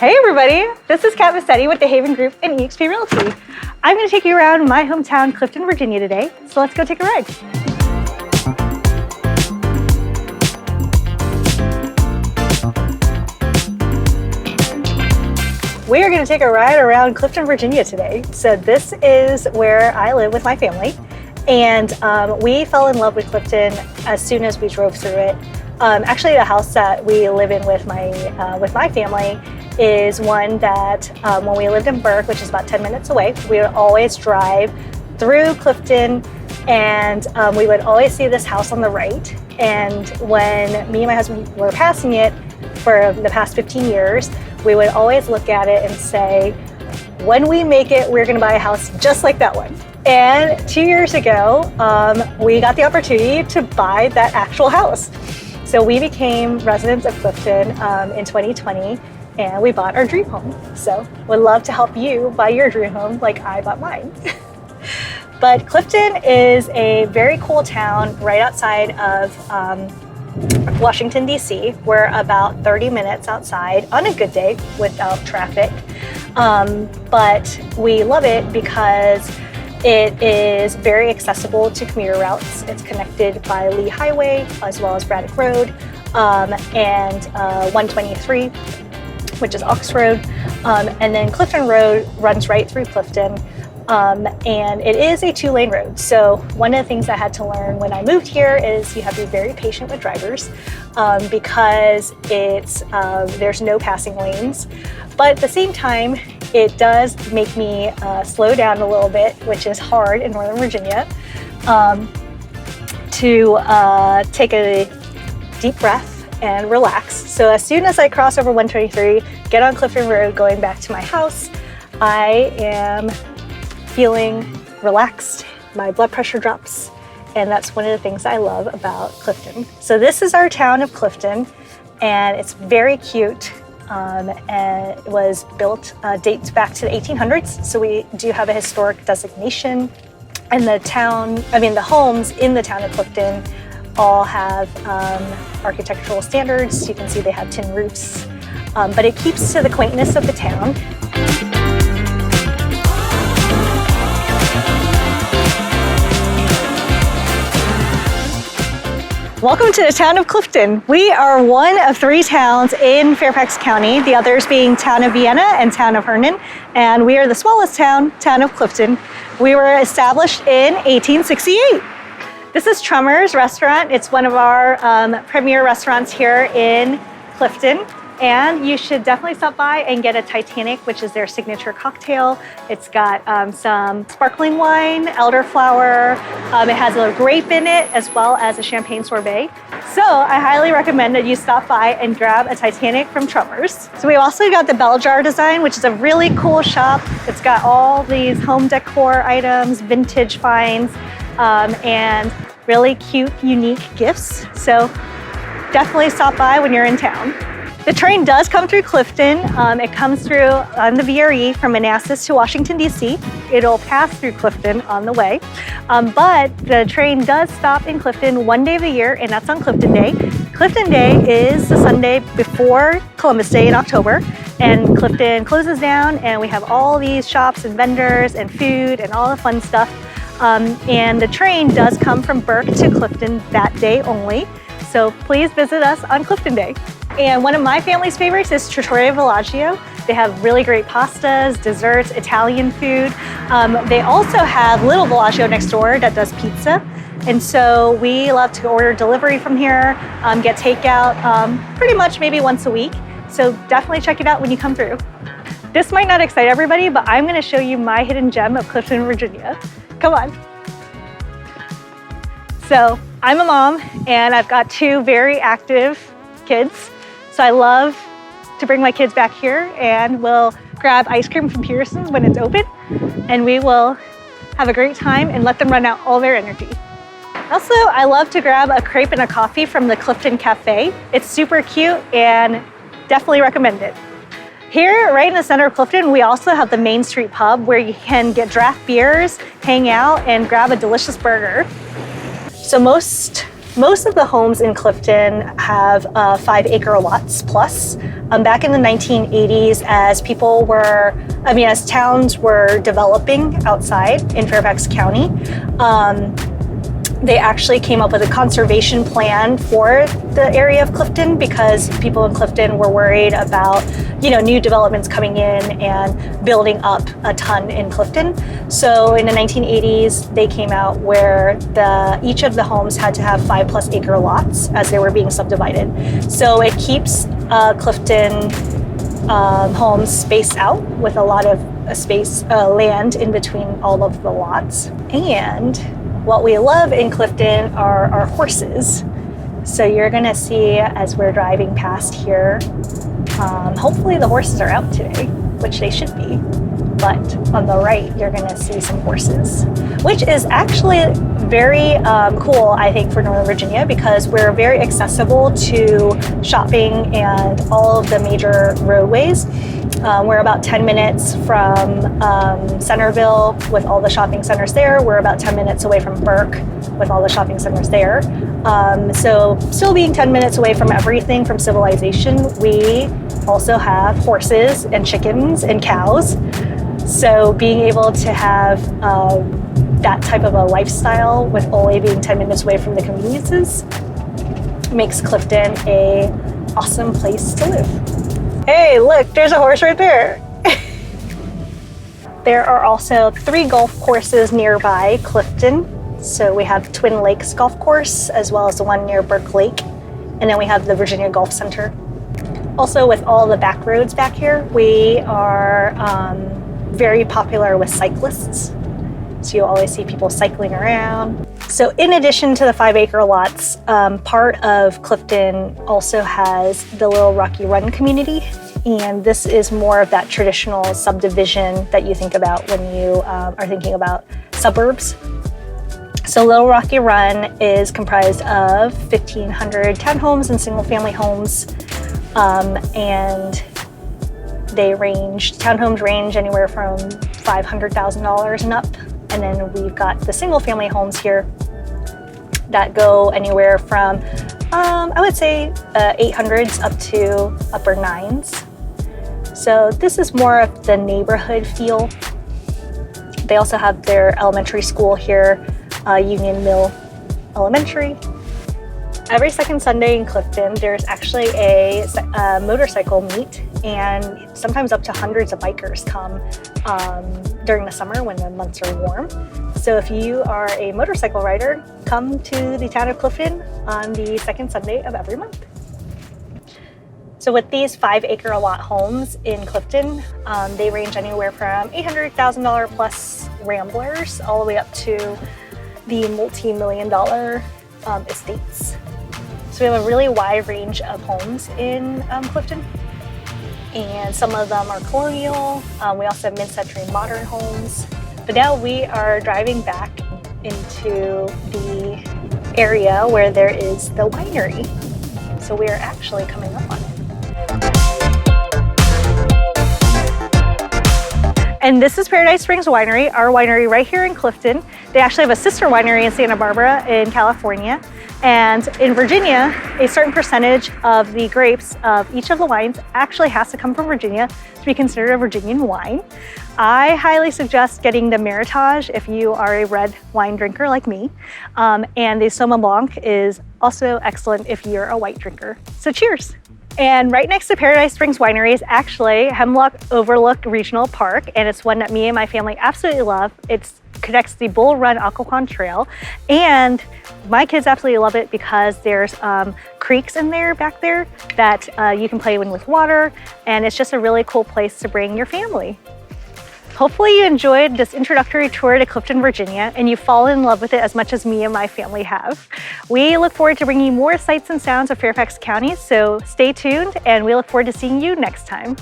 Hey everybody, this is Massetti with the Haven Group and eXp Realty. I'm going to take you around my hometown, Clifton, Virginia today, so let's go take a ride. We are going to take a ride around Clifton, Virginia today. So this is where I live with my family, and we fell in love with Clifton as soon as we drove through it. Actually, the house that we live in with my family is one that when we lived in Burke, which is about 10 minutes away, we would always drive through Clifton, and we would always see this house on the right. And when me and my husband were passing it for the past 15 years, we would always look at it and say, when we make it, we're going to buy a house just like that one. And 2 years ago, we got the opportunity to buy that actual house. So we became residents of Clifton in 2020, and we bought our dream home. So would love to help you buy your dream home like I bought mine. But Clifton is a very cool town right outside of Washington, D.C. We're about 30 minutes outside on a good day without traffic. But we love it because it is very accessible to commuter routes. It's connected by Lee Highway as well as Braddock Road and 123, which is Ox Road. And then Clifton Road runs right through Clifton. And it is a 2-lane road. So one of the things I had to learn when I moved here is you have to be very patient with drivers because there's no passing lanes. But at the same time, it does make me slow down a little bit, which is hard in Northern Virginia, to take a deep breath and relax. So as soon as I cross over 123, get on Clifton Road going back to my house, I am feeling relaxed. My blood pressure drops, and that's one of the things I love about Clifton. So this is our town of Clifton, and it's very cute. And it was built, dates back to the 1800s. So we do have a historic designation. And the homes in the town of Clifton all have architectural standards. You can see they have tin roofs, but it keeps to the quaintness of the town. Welcome to the town of Clifton. We are one of 3 towns in Fairfax County, the others being town of Vienna and town of Herndon, and we are the smallest town of Clifton. We were established in 1868. This is Trummer's Restaurant. It's one of our premier restaurants here in Clifton, and you should definitely stop by and get a Titanic, which is their signature cocktail. It's got some sparkling wine, elderflower. It has a grape in it, as well as a champagne sorbet. So I highly recommend that you stop by and grab a Titanic from Trummer's. So we also got the Bell Jar design, which is a really cool shop. It's got all these home decor items, vintage finds, and really cute, unique gifts. So definitely stop by when you're in town. The train does come through Clifton. It comes through on the VRE from Manassas to Washington, D.C. It'll pass through Clifton on the way. But the train does stop in Clifton one day of the year, and that's on Clifton Day. Clifton Day is the Sunday before Columbus Day in October, and Clifton closes down, and we have all these shops and vendors and food and all the fun stuff. And the train does come from Burke to Clifton that day only. So please visit us on Clifton Day. And one of my family's favorites is Trattoria Villaggio. They have really great pastas, desserts, Italian food. They also have Little Villaggio next door that does pizza. And so we love to order delivery from here, get takeout pretty much maybe once a week. So definitely check it out when you come through. This might not excite everybody, but I'm going to show you my hidden gem of Clifton, Virginia. Come on. So I'm a mom, and I've got 2 very active kids. So I love to bring my kids back here, and we'll grab ice cream from Pearson's when it's open, and we will have a great time and let them run out all their energy. Also, I love to grab a crepe and a coffee from the Clifton Cafe. It's super cute and definitely recommend it. Here, right in the center of Clifton, we also have the Main Street Pub where you can get draft beers, hang out, and grab a delicious burger. So most Most of the homes in Clifton have 5-acre lots plus. Back in the 1980s, as towns were developing outside in Fairfax County, they actually came up with a conservation plan for the area of Clifton because people in Clifton were worried about, new developments coming in and building up a ton in Clifton. So in the 1980s, they came out where each of the homes had to have 5+ acre lots as they were being subdivided. So it keeps Clifton homes spaced out with a lot of land in between all of the lots. And what we love in Clifton are our horses. So you're gonna see as we're driving past here, hopefully the horses are out today, which they should be. But on the right, you're gonna see some horses, which is actually very cool, I think, for Northern Virginia because we're very accessible to shopping and all of the major roadways. We're about 10 minutes from Centerville with all the shopping centers there. We're about 10 minutes away from Burke with all the shopping centers there. So still being 10 minutes away from everything from civilization, we also have horses and chickens and cows. So being able to have that type of a lifestyle with only being 10 minutes away from the conveniences makes Clifton an awesome place to live. Hey, look, there's a horse right there. There are also 3 golf courses nearby Clifton. So we have Twin Lakes Golf Course, as well as the one near Burke Lake. And then we have the Virginia Golf Center. Also, with all the back roads back here, we are very popular with cyclists. So you'll always see people cycling around. So in addition to the 5-acre lots, part of Clifton also has the Little Rocky Run community. And this is more of that traditional subdivision that you think about when you are thinking about suburbs. So Little Rocky Run is comprised of 1,500 townhomes and single-family homes. And townhomes range anywhere from $500,000 and up. And then we've got the single-family homes here that go anywhere from, I would say, 800s up to upper 9s. So this is more of the neighborhood feel. They also have their elementary school here, Union Mill Elementary. Every second Sunday in Clifton, there's actually a motorcycle meet, and sometimes up to hundreds of bikers come during the summer when the months are warm. So if you are a motorcycle rider, come to the town of Clifton on the second Sunday of every month. So with these 5-acre lot homes in Clifton, they range anywhere from $800,000 plus ramblers all the way up to the multi-million-dollar estates. So we have a really wide range of homes in Clifton, and some of them are colonial. We also have mid-century modern homes. But now we are driving back into the area where there is the winery. So we are actually coming up on it. And this is Paradise Springs Winery, our winery right here in Clifton. They actually have a sister winery in Santa Barbara in California. And in Virginia, a certain percentage of the grapes of each of the wines actually has to come from Virginia to be considered a Virginian wine. I highly suggest getting the Meritage if you are a red wine drinker like me. And the Sauvignon Blanc is also excellent if you're a white drinker. So cheers. And right next to Paradise Springs Winery is actually Hemlock Overlook Regional Park, and it's one that me and my family absolutely love. It connects the Bull Run Occoquan Trail, and my kids absolutely love it because there's creeks in there back there that you can play in with water, and it's just a really cool place to bring your family. Hopefully you enjoyed this introductory tour to Clifton, Virginia, and you fall in love with it as much as me and my family have. We look forward to bringing more sights and sounds of Fairfax County, so stay tuned, and we look forward to seeing you next time.